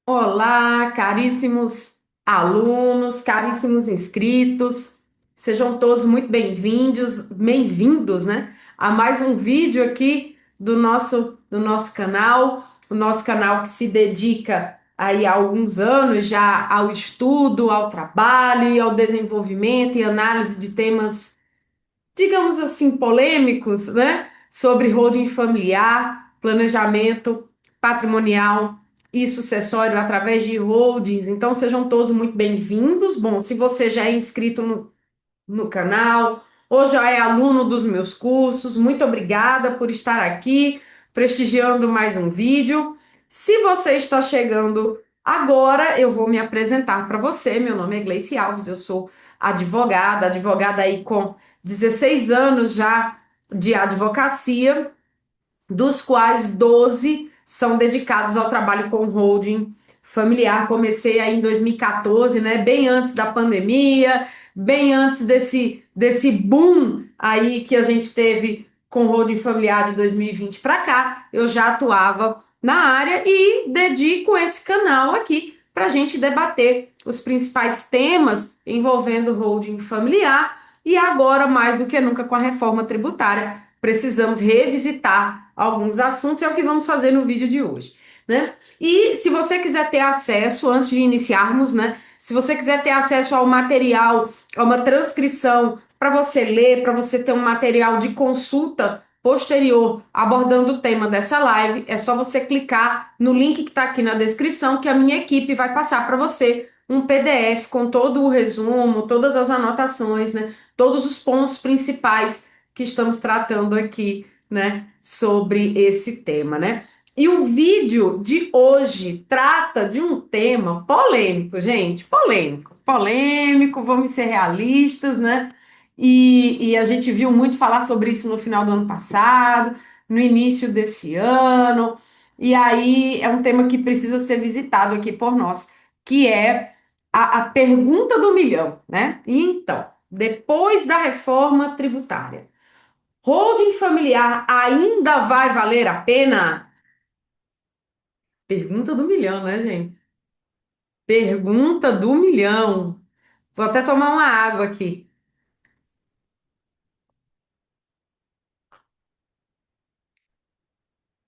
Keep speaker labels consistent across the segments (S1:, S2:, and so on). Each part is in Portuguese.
S1: Olá, caríssimos alunos, caríssimos inscritos, sejam todos muito bem-vindos, né, a mais um vídeo aqui do nosso canal, o nosso canal que se dedica aí há alguns anos já ao estudo, ao trabalho e ao desenvolvimento e análise de temas, digamos assim, polêmicos, né? Sobre holding familiar, planejamento patrimonial e sucessório através de holdings. Então, sejam todos muito bem-vindos. Bom, se você já é inscrito no canal ou já é aluno dos meus cursos, muito obrigada por estar aqui prestigiando mais um vídeo. Se você está chegando agora, eu vou me apresentar para você. Meu nome é Gleice Alves, eu sou advogada aí com 16 anos já de advocacia, dos quais 12 são dedicados ao trabalho com holding familiar. Comecei aí em 2014, né? Bem antes da pandemia, bem antes desse boom aí que a gente teve com holding familiar de 2020 para cá. Eu já atuava na área e dedico esse canal aqui para a gente debater os principais temas envolvendo holding familiar. E agora, mais do que nunca, com a reforma tributária, precisamos revisitar alguns assuntos, é o que vamos fazer no vídeo de hoje, né? E se você quiser ter acesso, antes de iniciarmos, né? Se você quiser ter acesso ao material, a uma transcrição para você ler, para você ter um material de consulta posterior abordando o tema dessa live, é só você clicar no link que está aqui na descrição, que a minha equipe vai passar para você um PDF com todo o resumo, todas as anotações, né? Todos os pontos principais que estamos tratando aqui, né, sobre esse tema, né? E o vídeo de hoje trata de um tema polêmico, gente, polêmico, vamos ser realistas, né? E a gente viu muito falar sobre isso no final do ano passado, no início desse ano, e aí é um tema que precisa ser visitado aqui por nós, que é a pergunta do milhão, né? E então, depois da reforma tributária, holding familiar ainda vai valer a pena? Pergunta do milhão, né, gente? Pergunta do milhão. Vou até tomar uma água aqui.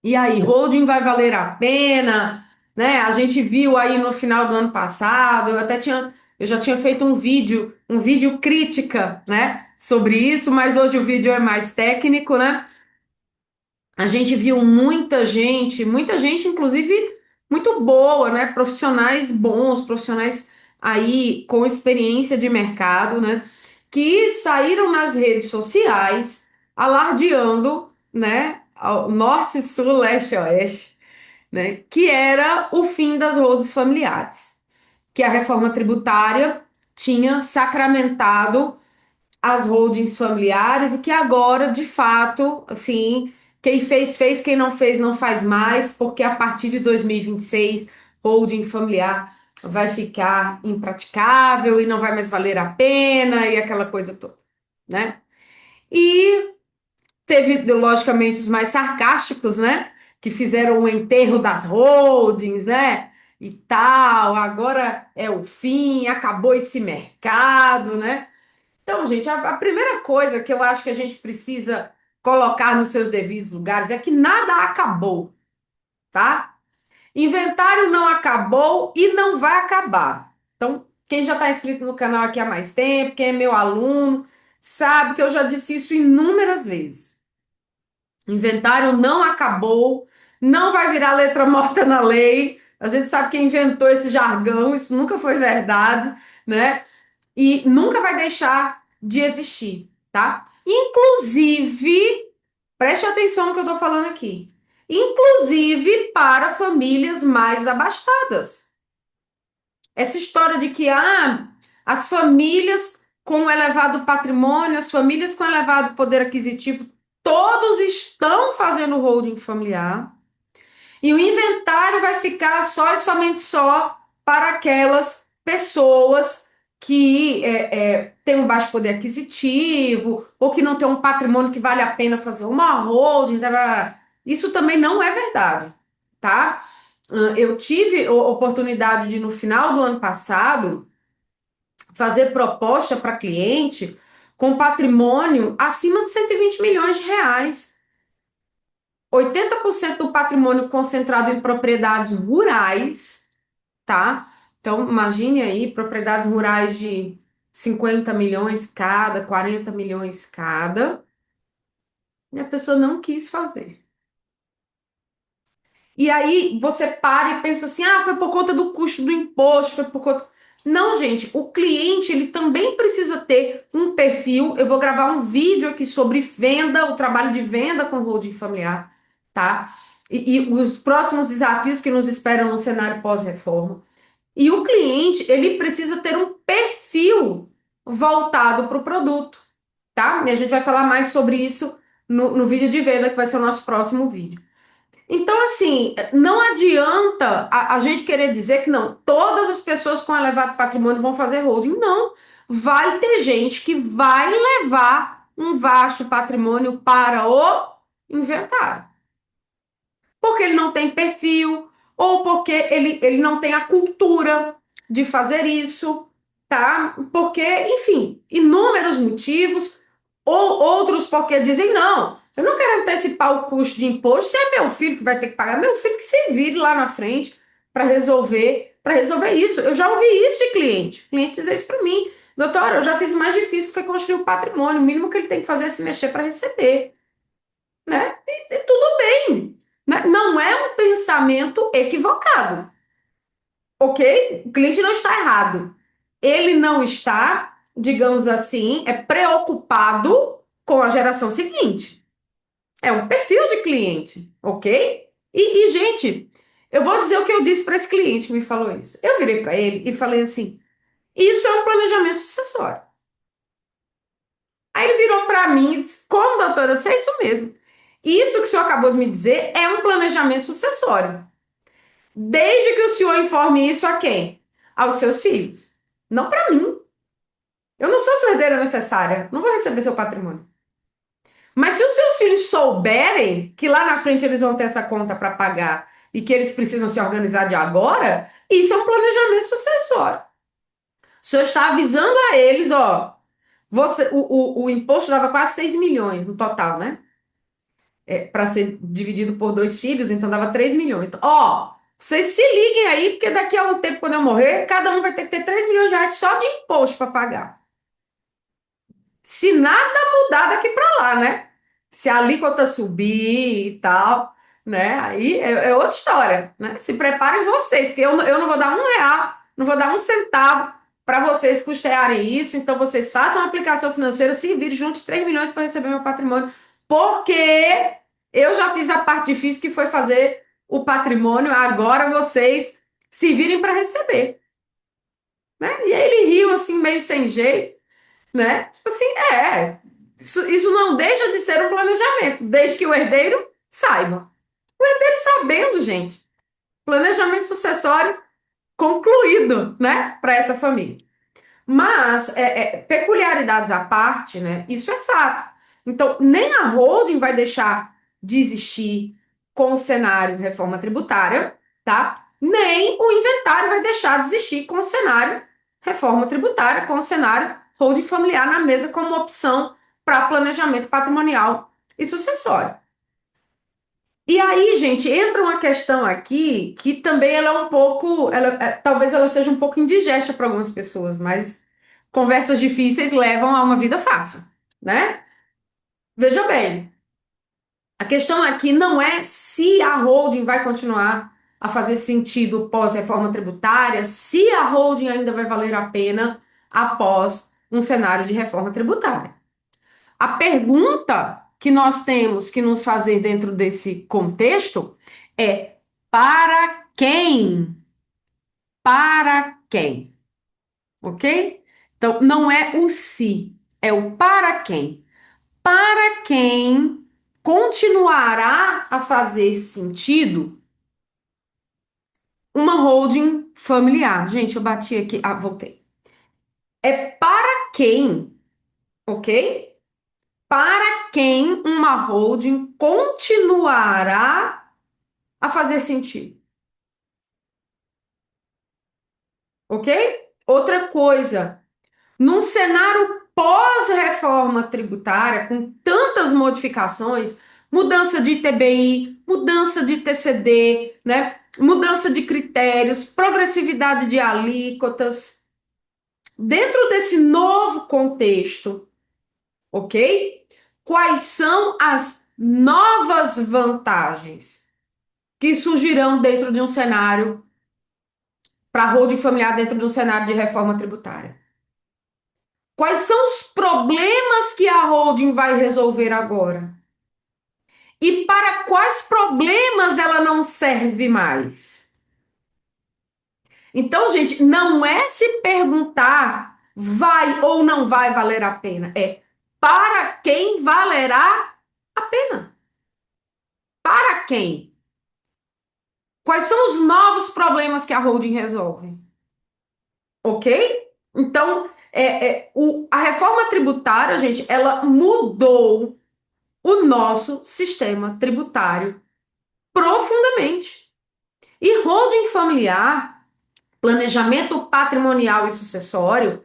S1: E aí, holding vai valer a pena? Né? A gente viu aí no final do ano passado, eu já tinha feito um vídeo crítica, né, sobre isso, mas hoje o vídeo é mais técnico, né? A gente viu muita gente, inclusive muito boa, né? Profissionais bons, profissionais aí com experiência de mercado, né? Que saíram nas redes sociais alardeando, né? Ao norte, sul, leste, oeste, né? Que era o fim das holdings familiares, que a reforma tributária tinha sacramentado as holdings familiares e que agora, de fato, assim, quem fez, fez, quem não fez, não faz mais, porque a partir de 2026, holding familiar vai ficar impraticável e não vai mais valer a pena e aquela coisa toda, né? E teve, logicamente, os mais sarcásticos, né? Que fizeram o enterro das holdings, né? E tal, agora é o fim, acabou esse mercado, né? Então, gente, a primeira coisa que eu acho que a gente precisa colocar nos seus devidos lugares é que nada acabou, tá? Inventário não acabou e não vai acabar. Então, quem já está inscrito no canal aqui há mais tempo, quem é meu aluno, sabe que eu já disse isso inúmeras vezes. Inventário não acabou, não vai virar letra morta na lei. A gente sabe quem inventou esse jargão, isso nunca foi verdade, né? E nunca vai deixar de existir, tá? Inclusive, preste atenção no que eu tô falando aqui. Inclusive para famílias mais abastadas. Essa história de que as famílias com elevado patrimônio, as famílias com elevado poder aquisitivo, todos estão fazendo holding familiar. E o inventário vai ficar só e somente só para aquelas pessoas que têm um baixo poder aquisitivo ou que não têm um patrimônio que vale a pena fazer uma holding. Tarará. Isso também não é verdade, tá? Eu tive a oportunidade de, no final do ano passado, fazer proposta para cliente com patrimônio acima de 120 milhões de reais. 80% do patrimônio concentrado em propriedades rurais, tá? Então, imagine aí, propriedades rurais de 50 milhões cada, 40 milhões cada, e a pessoa não quis fazer. E aí você para e pensa assim: ah, foi por conta do custo do imposto, foi por conta. Não, gente, o cliente ele também precisa ter um perfil. Eu vou gravar um vídeo aqui sobre venda, o trabalho de venda com holding familiar, tá? E os próximos desafios que nos esperam no cenário pós-reforma. E o cliente, ele precisa ter um perfil voltado para o produto, tá? E a gente vai falar mais sobre isso no vídeo de venda, que vai ser o nosso próximo vídeo. Então, assim, não adianta a gente querer dizer que não, todas as pessoas com elevado patrimônio vão fazer holding. Não. Vai ter gente que vai levar um vasto patrimônio para o inventário porque ele não tem perfil, ou porque ele não tem a cultura de fazer isso, tá? Porque, enfim, inúmeros motivos, ou outros porque dizem, não, eu não quero antecipar o custo de imposto, se é meu filho que vai ter que pagar, meu filho que se vire lá na frente para resolver isso. Eu já ouvi isso de cliente. O cliente dizer isso para mim. Doutora, eu já fiz o mais difícil que foi construir o patrimônio. O mínimo que ele tem que fazer é se mexer para receber, né? E tudo bem, né? Não é um pensamento equivocado, ok? O cliente não está errado. Ele não está, digamos assim, preocupado com a geração seguinte. É um perfil de cliente, ok? Gente, eu vou dizer o que eu disse para esse cliente que me falou isso. Eu virei para ele e falei assim: isso é um planejamento sucessório. Aí ele virou para mim e disse: como, doutora? Eu disse: é isso mesmo. Isso que o senhor acabou de me dizer é um planejamento sucessório. Desde que o senhor informe isso a quem? Aos seus filhos. Não para mim. Eu não sou sua herdeira necessária. Não vou receber seu patrimônio. Mas se os seus filhos souberem que lá na frente eles vão ter essa conta para pagar e que eles precisam se organizar de agora, isso é um planejamento sucessório. O senhor está avisando a eles, ó, o imposto dava quase 6 milhões no total, né? Para ser dividido por dois filhos, então dava 3 milhões. Então, ó, vocês se liguem aí, porque daqui a um tempo, quando eu morrer, cada um vai ter que ter 3 milhões de reais só de imposto para pagar. Se nada mudar daqui para lá, né? Se a alíquota subir e tal, né? Aí é outra história, né? Se preparem vocês, porque eu não vou dar R$ 1, não vou dar um centavo para vocês custearem isso. Então vocês façam a aplicação financeira, se virem junto de 3 milhões para receber meu patrimônio, porque eu já fiz a parte difícil que foi fazer o patrimônio, agora vocês se virem para receber, né? E aí ele riu assim, meio sem jeito, né? Tipo assim, isso não deixa de ser um planejamento, desde que o herdeiro saiba. Ele sabendo, gente, planejamento sucessório concluído, né, para essa família. Mas, peculiaridades à parte, né, isso é fato. Então, nem a holding vai deixar de existir com o cenário reforma tributária, tá? Nem o inventário vai deixar de existir com o cenário reforma tributária, com o cenário holding familiar na mesa como opção para planejamento patrimonial e sucessório. E aí, gente, entra uma questão aqui que também ela é um pouco, talvez ela seja um pouco indigesta para algumas pessoas, mas conversas difíceis levam a uma vida fácil, né? Veja bem, a questão aqui não é se a holding vai continuar a fazer sentido pós-reforma tributária, se a holding ainda vai valer a pena após um cenário de reforma tributária. A pergunta que nós temos que nos fazer dentro desse contexto é: para quem? Para quem? Ok? Então, não é o se, é o para quem. Para quem continuará a fazer sentido uma holding familiar? Gente, eu bati aqui. Ah, voltei. É para quem, ok? Para quem uma holding continuará a fazer sentido. ok? Outra coisa, num cenário pós-reforma tributária, com tantas modificações, mudança de ITBI, mudança de TCD, né? Mudança de critérios, progressividade de alíquotas, dentro desse novo contexto, ok? Quais são as novas vantagens que surgirão dentro de um cenário para a holding familiar dentro de um cenário de reforma tributária? Quais são os problemas que a holding vai resolver agora? E para quais problemas ela não serve mais? Então, gente, não é se perguntar vai ou não vai valer a pena, é para quem valerá a pena. Para quem? Quais são os novos problemas que a holding resolve? Ok? Então, a reforma tributária, gente, ela mudou o nosso sistema tributário profundamente. E holding familiar, planejamento patrimonial e sucessório,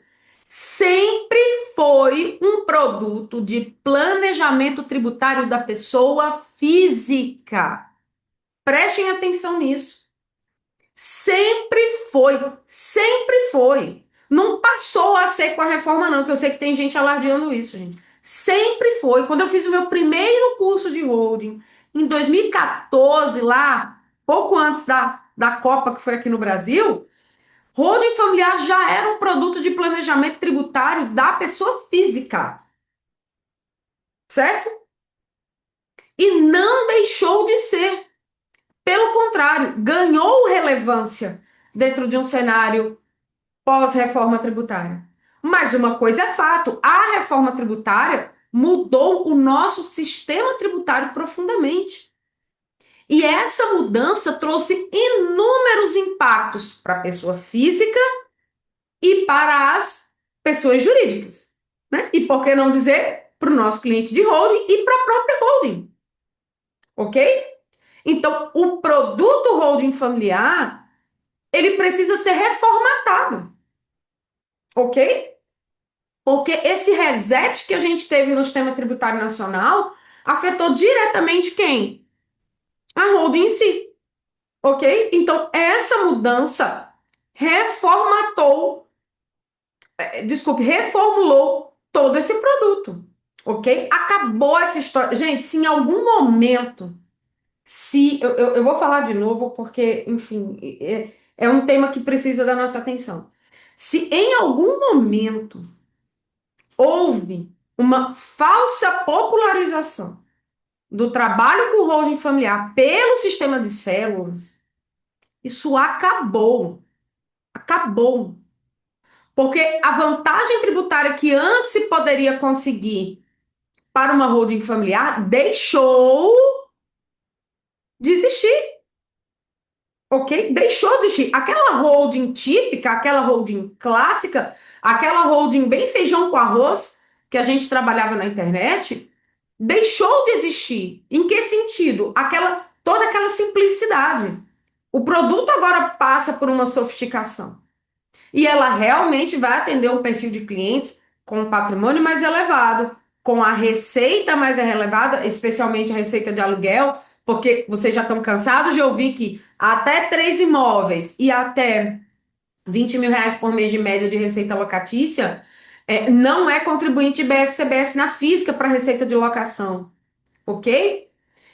S1: sempre foi um produto de planejamento tributário da pessoa física. Prestem atenção nisso. Sempre foi, sempre foi. Não passou a ser com a reforma, não, que eu sei que tem gente alardeando isso, gente. Sempre foi. Quando eu fiz o meu primeiro curso de holding, em 2014, lá, pouco antes da Copa que foi aqui no Brasil, holding familiar já era um produto de planejamento tributário da pessoa física, certo? E não deixou de ser. Pelo contrário, ganhou relevância dentro de um cenário pós-reforma tributária. Mas uma coisa é fato: a reforma tributária mudou o nosso sistema tributário profundamente. E essa mudança trouxe inúmeros impactos para a pessoa física e para as pessoas jurídicas. Né? E por que não dizer para o nosso cliente de holding e para a própria holding? Ok? Então, o produto holding familiar, ele precisa ser reformatado. Ok? Porque esse reset que a gente teve no sistema tributário nacional afetou diretamente quem? A holding em si, ok? Então, essa mudança reformatou, desculpe, reformulou todo esse produto, ok? Acabou essa história. Gente, se em algum momento, se eu vou falar de novo, porque, enfim, é um tema que precisa da nossa atenção. Se em algum momento houve uma falsa popularização do trabalho com holding familiar pelo sistema de células, isso acabou. Acabou. Porque a vantagem tributária que antes se poderia conseguir para uma holding familiar deixou de existir. Ok? Deixou de existir. Aquela holding típica, aquela holding clássica, aquela holding bem feijão com arroz que a gente trabalhava na internet, deixou de existir. Em que sentido? Toda aquela simplicidade. O produto agora passa por uma sofisticação. E ela realmente vai atender um perfil de clientes com um patrimônio mais elevado, com a receita mais elevada, especialmente a receita de aluguel, porque vocês já estão cansados de ouvir que até 3 imóveis e até R$ 20.000 por mês de média de receita locatícia não é contribuinte IBS-CBS na física para receita de locação, ok?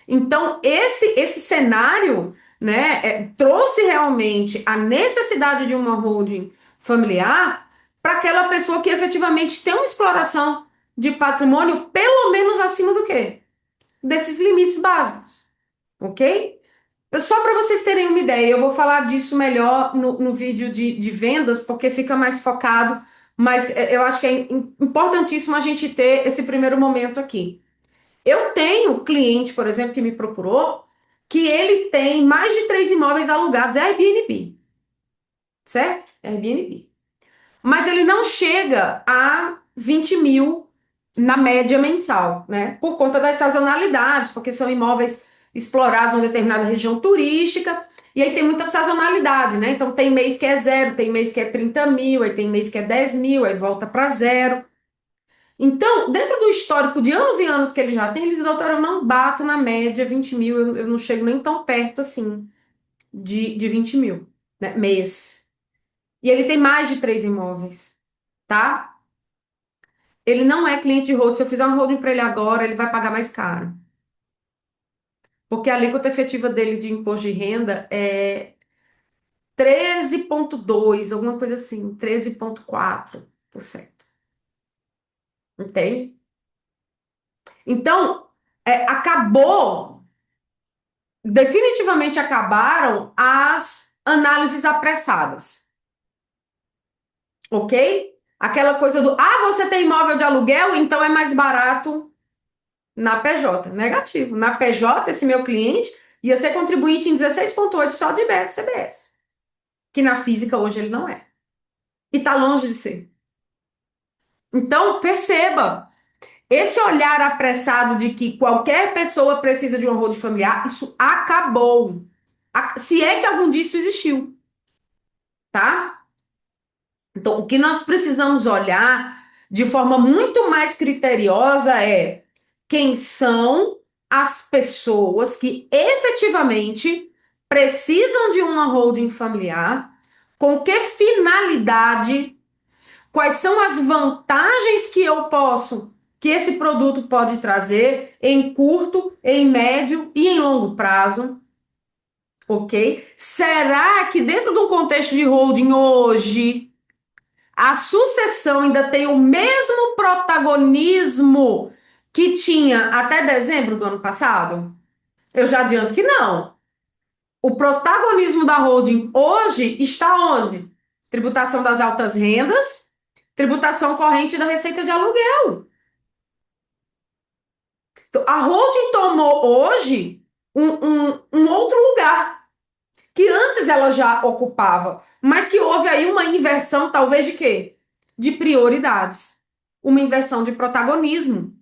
S1: Então, esse cenário, né, trouxe realmente a necessidade de uma holding familiar para aquela pessoa que efetivamente tem uma exploração de patrimônio pelo menos acima do quê? Desses limites básicos, ok? Só para vocês terem uma ideia, eu vou falar disso melhor no vídeo de vendas, porque fica mais focado, mas eu acho que é importantíssimo a gente ter esse primeiro momento aqui. Eu tenho cliente, por exemplo, que me procurou, que ele tem mais de 3 imóveis alugados, é Airbnb, certo? Airbnb. Mas ele não chega a 20 mil na média mensal, né? Por conta das sazonalidades, porque são imóveis explorados em uma determinada região turística. E aí tem muita sazonalidade, né? Então tem mês que é zero, tem mês que é 30 mil, aí tem mês que é 10 mil, aí volta para zero. Então, dentro do histórico de anos e anos que ele já tem, ele diz, doutor, eu não bato na média 20 mil, eu não chego nem tão perto assim de 20 mil, né, mês. E ele tem mais de 3 imóveis, tá? Ele não é cliente de hold. Se eu fizer um holding para ele agora, ele vai pagar mais caro. Porque a alíquota efetiva dele de imposto de renda é 13,2, alguma coisa assim, 13,4%. Entende? Então, acabou, definitivamente acabaram as análises apressadas, ok? Aquela coisa do, você tem imóvel de aluguel, então é mais barato na PJ. Negativo. Na PJ, esse meu cliente ia ser contribuinte em 16,8 só de IBS e CBS, que na física hoje ele não é. E está longe de ser. Então, perceba, esse olhar apressado de que qualquer pessoa precisa de um hold familiar, isso acabou. Se é que algum disso existiu, tá? Então, o que nós precisamos olhar de forma muito mais criteriosa é quem são as pessoas que efetivamente precisam de uma holding familiar, com que finalidade, quais são as vantagens que esse produto pode trazer em curto, em médio e em longo prazo, ok? Será que dentro de um contexto de holding hoje a sucessão ainda tem o mesmo protagonismo que tinha até dezembro do ano passado? Eu já adianto que não. O protagonismo da holding hoje está onde? Tributação das altas rendas, tributação corrente da receita de aluguel. Então, a holding tomou hoje um outro lugar, que antes ela já ocupava, mas que houve aí uma inversão, talvez de quê? De prioridades. Uma inversão de protagonismo.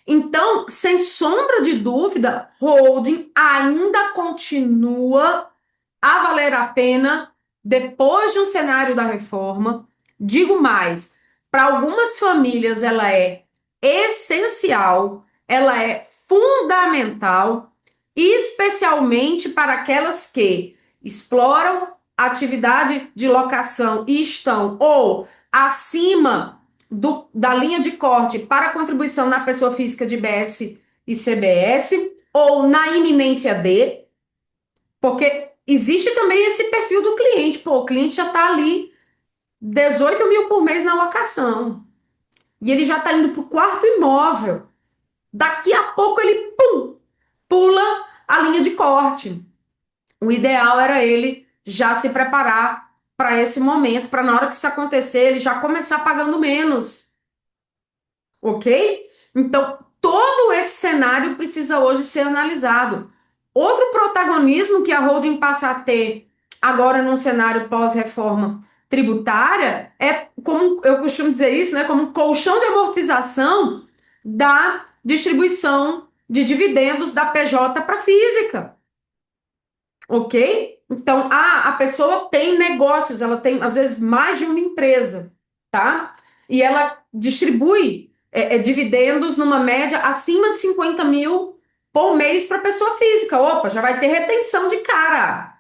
S1: Então, sem sombra de dúvida, holding ainda continua a valer a pena depois de um cenário da reforma. Digo mais, para algumas famílias ela é essencial, ela é fundamental, especialmente para aquelas que exploram atividade de locação e estão ou acima da linha de corte para contribuição na pessoa física de IBS e CBS, ou na iminência de, porque existe também esse perfil do cliente. Pô, o cliente já está ali 18 mil por mês na locação. E ele já está indo para o quarto imóvel. Daqui a pouco ele, pum, pula a linha de corte. O ideal era ele já se preparar para esse momento, para na hora que isso acontecer, ele já começar pagando menos. Ok? Então, todo esse cenário precisa hoje ser analisado. Outro protagonismo que a holding passa a ter agora num cenário pós-reforma tributária é, como eu costumo dizer isso, né, como um colchão de amortização da distribuição de dividendos da PJ para física. Ok? Então, a pessoa tem negócios, ela tem, às vezes, mais de uma empresa, tá? E ela distribui dividendos numa média acima de 50 mil por mês para pessoa física. Opa, já vai ter retenção de cara.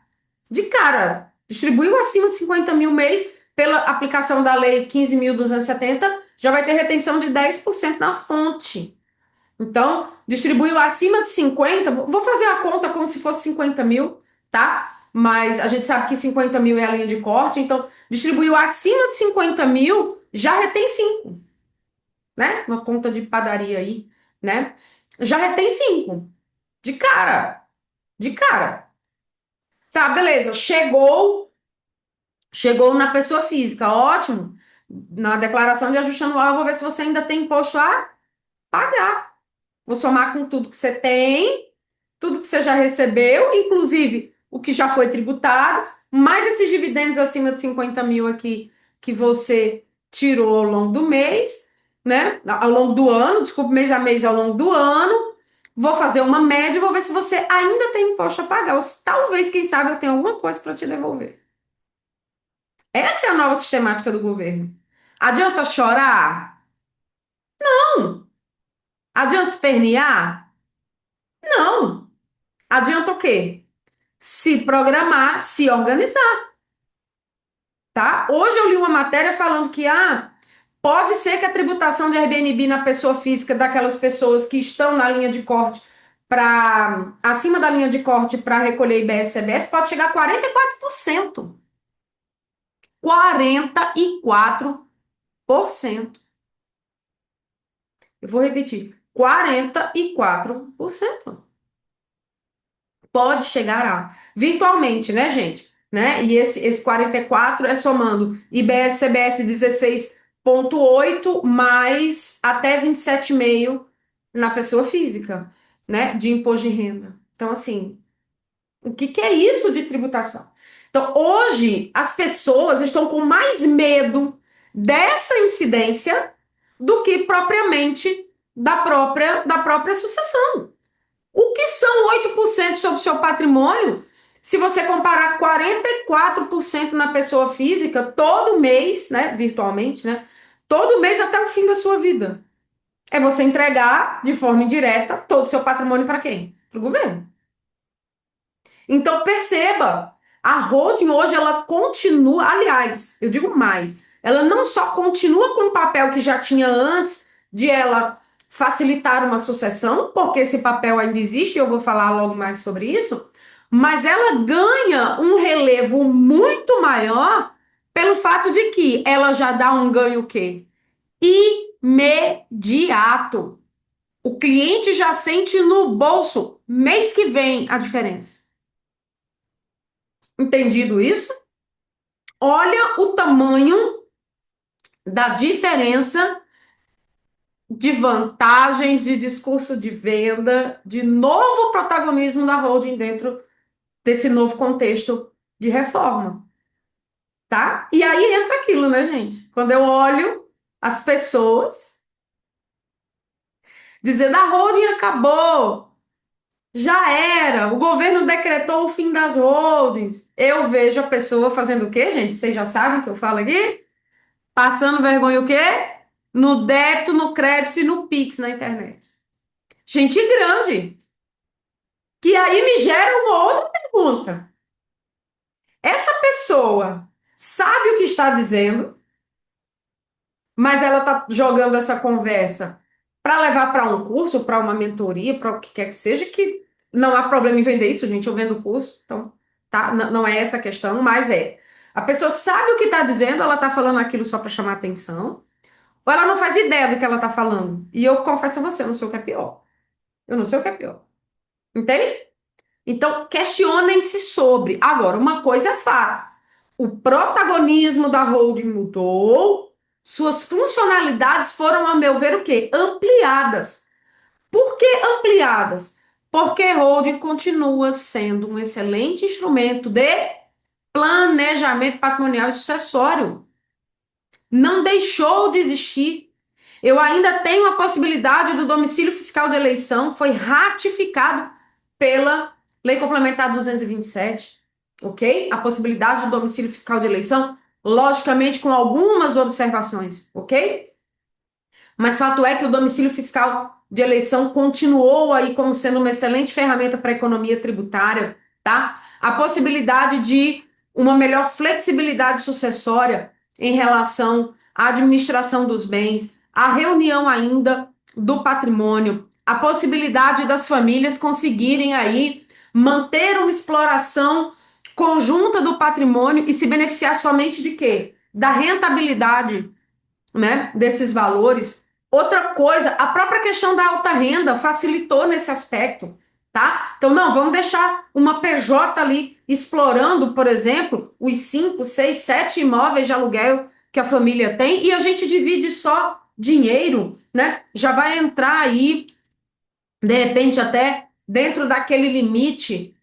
S1: De cara. Distribuiu acima de 50 mil mês pela aplicação da lei 15.270, já vai ter retenção de 10% na fonte. Então, distribuiu acima de 50, vou fazer a conta como se fosse 50 mil, tá? Mas a gente sabe que 50 mil é a linha de corte, então distribuiu acima de 50 mil, já retém 5, né? Uma conta de padaria aí, né? Já retém 5. De cara, de cara. Tá, beleza, chegou na pessoa física, ótimo. Na declaração de ajuste anual, eu vou ver se você ainda tem imposto a pagar. Vou somar com tudo que você tem, tudo que você já recebeu, inclusive o que já foi tributado, mais esses dividendos acima de 50 mil aqui que você tirou ao longo do mês, né? Ao longo do ano, desculpa, mês a mês ao longo do ano. vou fazer uma média e vou ver se você ainda tem imposto a pagar. Ou se, talvez, quem sabe, eu tenha alguma coisa para te devolver. Essa é a nova sistemática do governo. Adianta chorar? Não. Adianta espernear? Não. Adianta o quê? Se programar, se organizar, tá? Hoje eu li uma matéria falando que pode ser que a tributação de Airbnb na pessoa física daquelas pessoas que estão na linha de corte para acima da linha de corte para recolher IBS e CBS pode chegar a 44%. 44%. Eu vou repetir. 44%. Pode chegar a. Virtualmente, né, gente? Né? E esse 44 é somando IBS, CBS 16,8 mais até 27,5 na pessoa física, né? De imposto de renda. Então, assim, o que é isso de tributação? Então, hoje, as pessoas estão com mais medo dessa incidência do que propriamente da própria sucessão. O que são 8% sobre o seu patrimônio? Se você comparar 44% na pessoa física, todo mês, né, virtualmente, né, todo mês até o fim da sua vida. É você entregar de forma indireta todo o seu patrimônio para quem? Para o governo. Então perceba, a holding hoje ela continua, aliás, eu digo mais, ela não só continua com o papel que já tinha antes de ela facilitar uma sucessão, porque esse papel ainda existe, eu vou falar logo mais sobre isso, mas ela ganha um relevo muito maior pelo fato de que ela já dá um ganho o quê? Imediato. O cliente já sente no bolso mês que vem a diferença. Entendido isso? Olha o tamanho da diferença de vantagens, de discurso de venda, de novo protagonismo da holding dentro desse novo contexto de reforma, tá? E aí entra aquilo, né, gente? Quando eu olho as pessoas dizendo a holding acabou, já era, o governo decretou o fim das holdings. Eu vejo a pessoa fazendo o quê, gente? Vocês já sabem o que eu falo aqui? Passando vergonha o quê? No débito, no crédito e no Pix na internet. Gente grande. Que aí me gera uma outra pergunta. Essa pessoa sabe o que está dizendo, mas ela está jogando essa conversa para levar para um curso, para uma mentoria, para o que quer que seja, que não há problema em vender isso, gente. Eu vendo curso, então tá, não é essa a questão, mas é. A pessoa sabe o que está dizendo, ela está falando aquilo só para chamar atenção. Ou ela não faz ideia do que ela tá falando. E eu confesso a você, eu não sei o que é pior. Eu não sei o que é pior. Entende? Então, questionem-se sobre. Agora, uma coisa é fato. O protagonismo da holding mudou, suas funcionalidades foram, a meu ver, o quê? Ampliadas. Por que ampliadas? Porque holding continua sendo um excelente instrumento de planejamento patrimonial e sucessório. Não deixou de existir. Eu ainda tenho a possibilidade do domicílio fiscal de eleição, foi ratificado pela Lei Complementar 227, ok? A possibilidade do domicílio fiscal de eleição, logicamente com algumas observações, ok? Mas fato é que o domicílio fiscal de eleição continuou aí como sendo uma excelente ferramenta para a economia tributária, tá? A possibilidade de uma melhor flexibilidade sucessória em relação à administração dos bens, a reunião ainda do patrimônio, a possibilidade das famílias conseguirem aí manter uma exploração conjunta do patrimônio e se beneficiar somente de quê? Da rentabilidade, né, desses valores. Outra coisa, a própria questão da alta renda facilitou nesse aspecto, tá? Então, não, vamos deixar uma PJ ali explorando, por exemplo, os 5, 6, 7 imóveis de aluguel que a família tem e a gente divide só dinheiro, né? Já vai entrar aí, de repente, até dentro daquele limite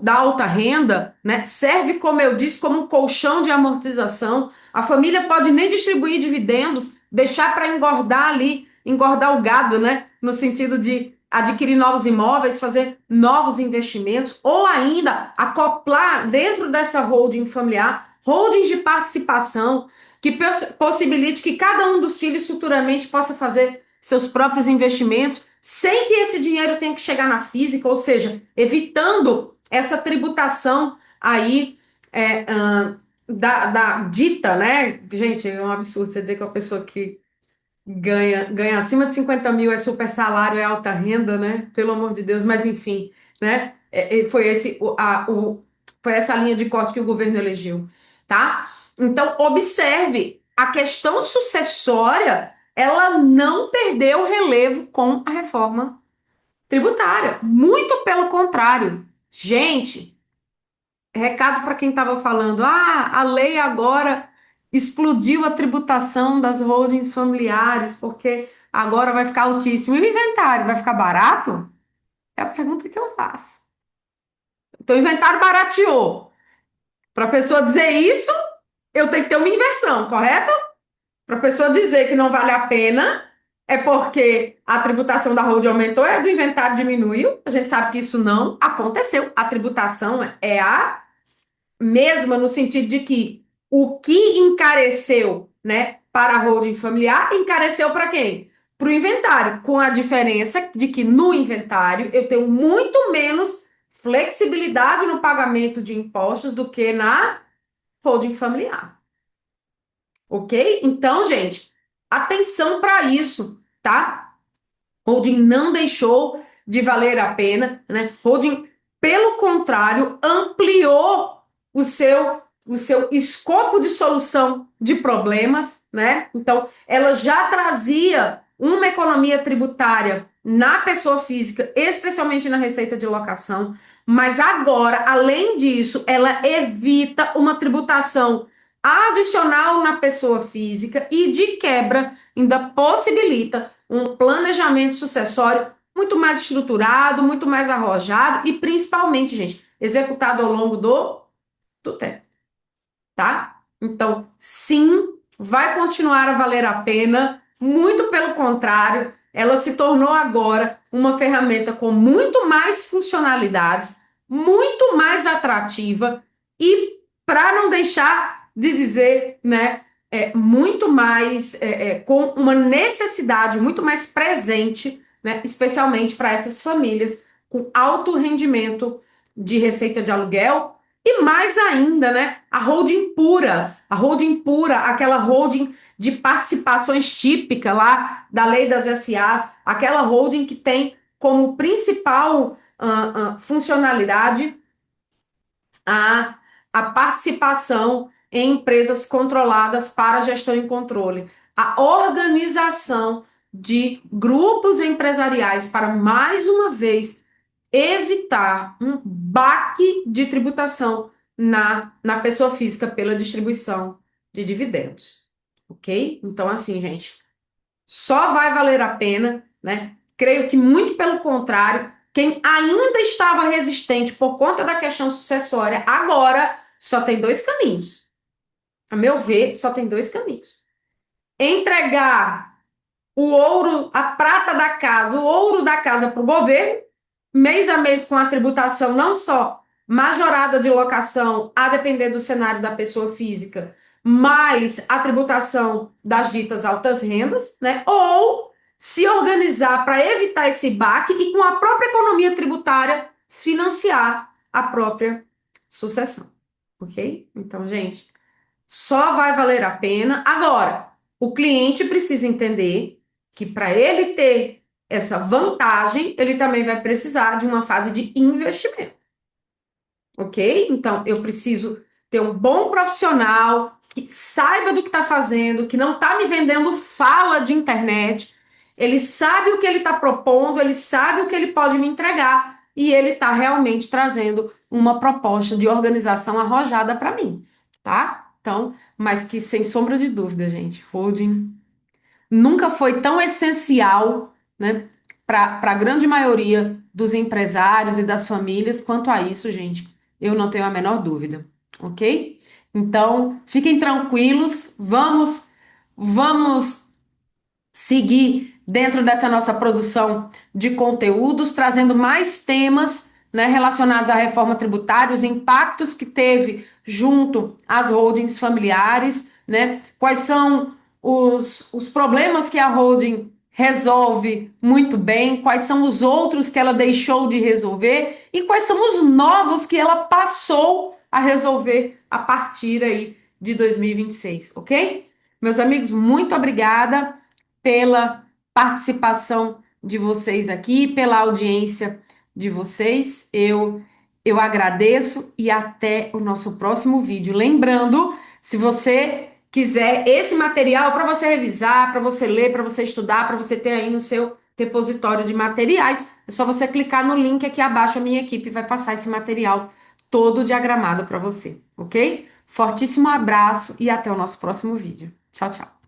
S1: da alta renda, né, serve, como eu disse, como um colchão de amortização. A família pode nem distribuir dividendos, deixar para engordar ali, engordar o gado, né? No sentido de adquirir novos imóveis, fazer novos investimentos, ou ainda acoplar dentro dessa holding familiar, holdings de participação, que possibilite que cada um dos filhos futuramente possa fazer seus próprios investimentos, sem que esse dinheiro tenha que chegar na física, ou seja, evitando essa tributação aí da dita, né? Gente, é um absurdo você dizer que uma pessoa que ganha acima de 50 mil é super salário, é alta renda, né? Pelo amor de Deus, mas enfim, né? Foi foi essa linha de corte que o governo elegeu, tá? Então, observe, a questão sucessória, ela não perdeu relevo com a reforma tributária. Muito pelo contrário. Gente, recado para quem estava falando, a lei agora explodiu a tributação das holdings familiares, porque agora vai ficar altíssimo. E o inventário vai ficar barato? É a pergunta que eu faço. Então, o inventário barateou. Para a pessoa dizer isso, eu tenho que ter uma inversão, correto? Para a pessoa dizer que não vale a pena, é porque a tributação da holding aumentou e a do inventário diminuiu. A gente sabe que isso não aconteceu. A tributação é a mesma no sentido de que o que encareceu, né, para a holding familiar, encareceu para quem? Para o inventário, com a diferença de que no inventário eu tenho muito menos flexibilidade no pagamento de impostos do que na holding familiar. Ok? Então, gente, atenção para isso, tá? Holding não deixou de valer a pena, né? Holding, pelo contrário, ampliou o seu escopo de solução de problemas, né? Então, ela já trazia uma economia tributária na pessoa física, especialmente na receita de locação, mas agora, além disso, ela evita uma tributação adicional na pessoa física e, de quebra, ainda possibilita um planejamento sucessório muito mais estruturado, muito mais arrojado e, principalmente, gente, executado ao longo do tempo, tá? Então, sim, vai continuar a valer a pena, muito pelo contrário, ela se tornou agora uma ferramenta com muito mais funcionalidades, muito mais atrativa e, para não deixar de dizer, né, muito mais, com uma necessidade muito mais presente, né, especialmente para essas famílias com alto rendimento de receita de aluguel e mais ainda, né, a holding pura, aquela holding de participações típica lá da lei das SAs, aquela holding que tem como principal funcionalidade a, a participação em empresas controladas para gestão e controle, a organização de grupos empresariais para, mais uma vez, evitar um baque de tributação na pessoa física pela distribuição de dividendos. Ok? Então, assim, gente, só vai valer a pena, né? Creio que muito pelo contrário, quem ainda estava resistente por conta da questão sucessória, agora só tem dois caminhos. A meu ver, só tem dois caminhos. Entregar o ouro, a prata da casa, o ouro da casa para o governo, mês a mês com a tributação não só majorada de locação, a depender do cenário da pessoa física, mas a tributação das ditas altas rendas, né? Ou se organizar para evitar esse baque e com a própria economia tributária financiar a própria sucessão. Ok? Então, gente, só vai valer a pena. Agora, o cliente precisa entender que para ele ter essa vantagem, ele também vai precisar de uma fase de investimento. Ok? Então, eu preciso ter um bom profissional que saiba do que está fazendo, que não está me vendendo fala de internet. Ele sabe o que ele está propondo, ele sabe o que ele pode me entregar e ele está realmente trazendo uma proposta de organização arrojada para mim, tá? Então, mas que sem sombra de dúvida, gente, holding nunca foi tão essencial, né, para a grande maioria dos empresários e das famílias quanto a isso, gente. Eu não tenho a menor dúvida, ok? Então, fiquem tranquilos, vamos seguir dentro dessa nossa produção de conteúdos, trazendo mais temas, né, relacionados à reforma tributária, os impactos que teve junto às holdings familiares, né? Quais são os problemas que a holding resolve muito bem, quais são os outros que ela deixou de resolver e quais são os novos que ela passou a resolver a partir aí de 2026, ok? Meus amigos, muito obrigada pela participação de vocês aqui, pela audiência de vocês. Eu agradeço e até o nosso próximo vídeo. Lembrando, se você quiser esse material para você revisar, para você ler, para você estudar, para você ter aí no seu repositório de materiais, é só você clicar no link aqui abaixo, a minha equipe vai passar esse material todo diagramado para você, ok? Fortíssimo abraço e até o nosso próximo vídeo. Tchau, tchau.